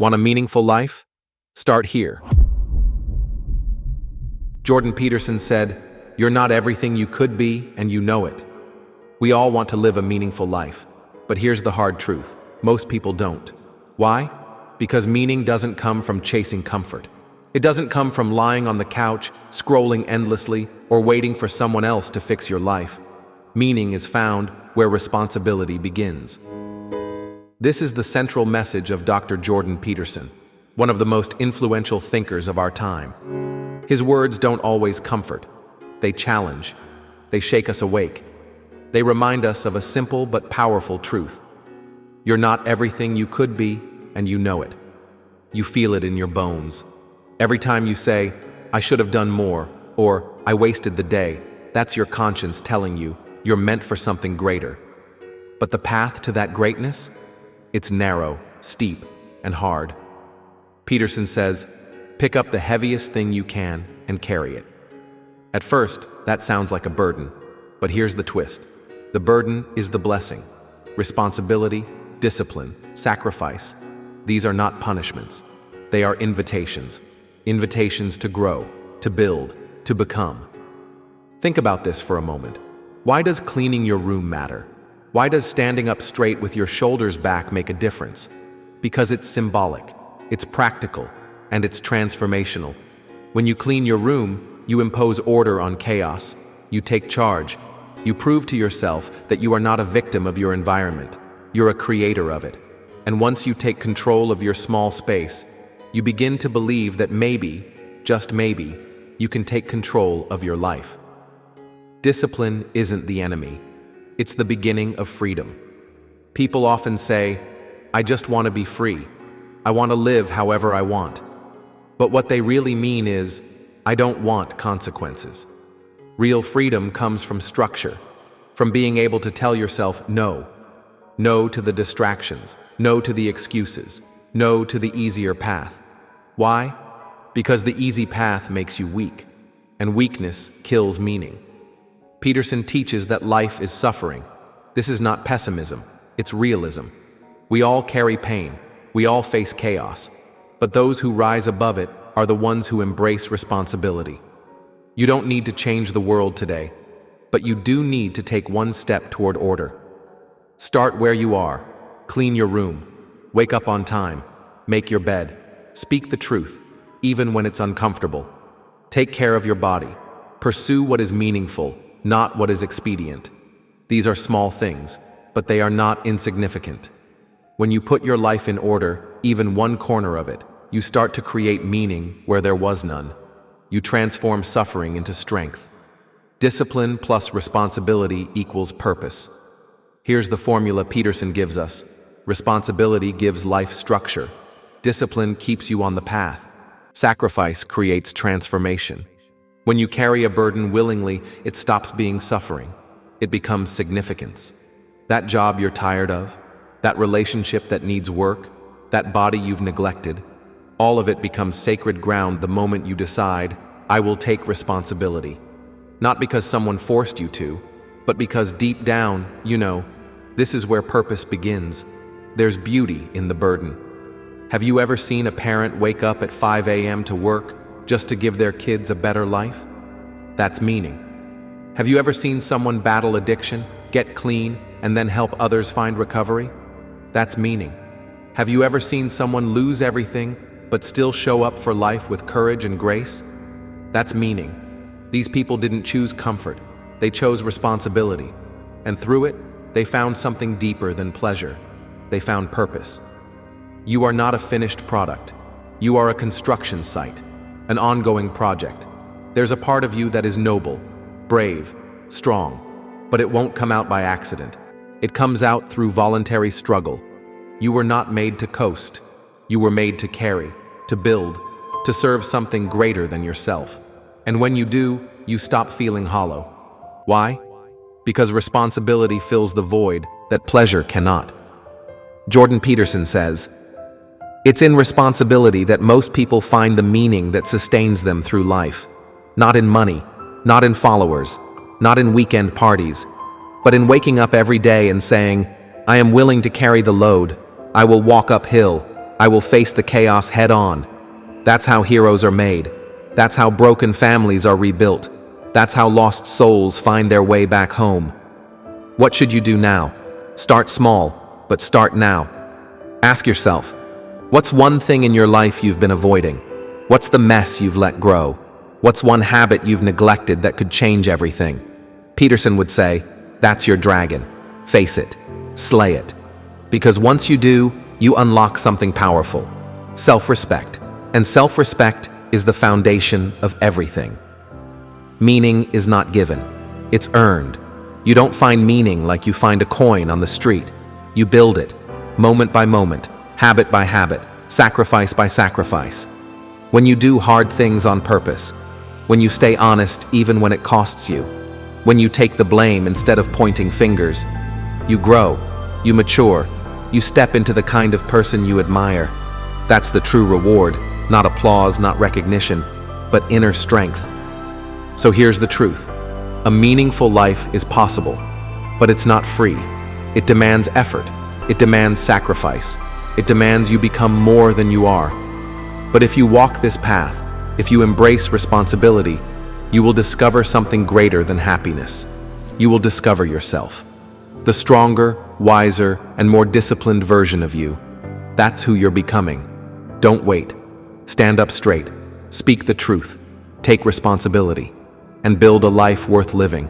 Want a meaningful life? Start here. Jordan Peterson said, "You're not everything you could be, and you know it." We all want to live a meaningful life, but here's the hard truth. Most people don't. Why? Because meaning doesn't come from chasing comfort. It doesn't come from lying on the couch, scrolling endlessly, or waiting for someone else to fix your life. Meaning is found where responsibility begins. This is the central message of Dr. Jordan Peterson, one of the most influential thinkers of our time. His words don't always comfort. They challenge. They shake us awake. They remind us of a simple but powerful truth. You're not everything you could be, and you know it. You feel it in your bones. Every time you say, "I should have done more," or "I wasted the day," that's your conscience telling you you're meant for something greater. But the path to that greatness? It's narrow, steep, and hard. Peterson says, pick up the heaviest thing you can and carry it. At first, that sounds like a burden, but here's the twist. The burden is the blessing. Responsibility, discipline, sacrifice. These are not punishments. They are invitations. Invitations to grow, to build, to become. Think about this for a moment. Why does cleaning your room matter? Why does standing up straight with your shoulders back make a difference? Because it's symbolic, it's practical, and it's transformational. When you clean your room, you impose order on chaos. You take charge. You prove to yourself that you are not a victim of your environment. You're a creator of it. And once you take control of your small space, you begin to believe that maybe, just maybe, you can take control of your life. Discipline isn't the enemy. It's the beginning of freedom. People often say, "I just want to be free. I want to live however I want." But what they really mean is, "I don't want consequences." Real freedom comes from structure, from being able to tell yourself no. No to the distractions, no to the excuses, no to the easier path. Why? Because the easy path makes you weak, and weakness kills meaning. Peterson teaches that life is suffering. This is not pessimism, it's realism. We all carry pain, we all face chaos, but those who rise above it are the ones who embrace responsibility. You don't need to change the world today, but you do need to take one step toward order. Start where you are. Clean your room. Wake up on time. Make your bed. Speak the truth, even when it's uncomfortable. Take care of your body. Pursue what is meaningful, not what is expedient. These are small things, but they are not insignificant. When you put your life in order, even one corner of it, you start to create meaning where there was none. You transform suffering into strength. Discipline plus responsibility equals purpose. Here's the formula Peterson gives us. Responsibility gives life structure. Discipline keeps you on the path. Sacrifice creates transformation. When you carry a burden willingly, it stops being suffering. It becomes significance. That job you're tired of, that relationship that needs work, that body you've neglected, all of it becomes sacred ground the moment you decide, "I will take responsibility." Not because someone forced you to, but because deep down, you know, this is where purpose begins. There's beauty in the burden. Have you ever seen a parent wake up at 5 a.m. to work just to give their kids a better life? That's meaning. Have you ever seen someone battle addiction, get clean, and then help others find recovery? That's meaning. Have you ever seen someone lose everything, but still show up for life with courage and grace? That's meaning. These people didn't choose comfort. They chose responsibility. And through it, they found something deeper than pleasure. They found purpose. You are not a finished product. You are a construction site, an ongoing project. There's a part of you that is noble, brave, strong, but it won't come out by accident. It comes out through voluntary struggle. You were not made to coast. You were made to carry, to build, to serve something greater than yourself. And when you do, you stop feeling hollow. Why? Because responsibility fills the void that pleasure cannot. Jordan Peterson says, "It's in responsibility that most people find the meaning that sustains them through life. Not in money, not in followers, not in weekend parties, but in waking up every day and saying, 'I am willing to carry the load. I will walk uphill. I will face the chaos head on. That's how heroes are made. That's how broken families are rebuilt. That's how lost souls find their way back home. What should you do now? Start small, but start now. Ask yourself, what's one thing in your life you've been avoiding? What's the mess you've let grow? What's one habit you've neglected that could change everything? Peterson would say, that's your dragon. Face it. Slay it. Because once you do, you unlock something powerful. Self-respect. And self-respect is the foundation of everything. Meaning is not given. It's earned. You don't find meaning like you find a coin on the street. You build it, moment by moment, habit by habit, sacrifice by sacrifice. When you do hard things on purpose, when you stay honest even when it costs you, when you take the blame instead of pointing fingers, you grow, you mature, you step into the kind of person you admire. That's the true reward, not applause, not recognition, but inner strength. So here's the truth. A meaningful life is possible, but it's not free. It demands effort. It demands sacrifice. It demands you become more than you are. But if you walk this path, if you embrace responsibility, you will discover something greater than happiness. You will discover yourself. The stronger, wiser, and more disciplined version of you. That's who you're becoming. Don't wait. Stand up straight. Speak the truth. Take responsibility. And build a life worth living.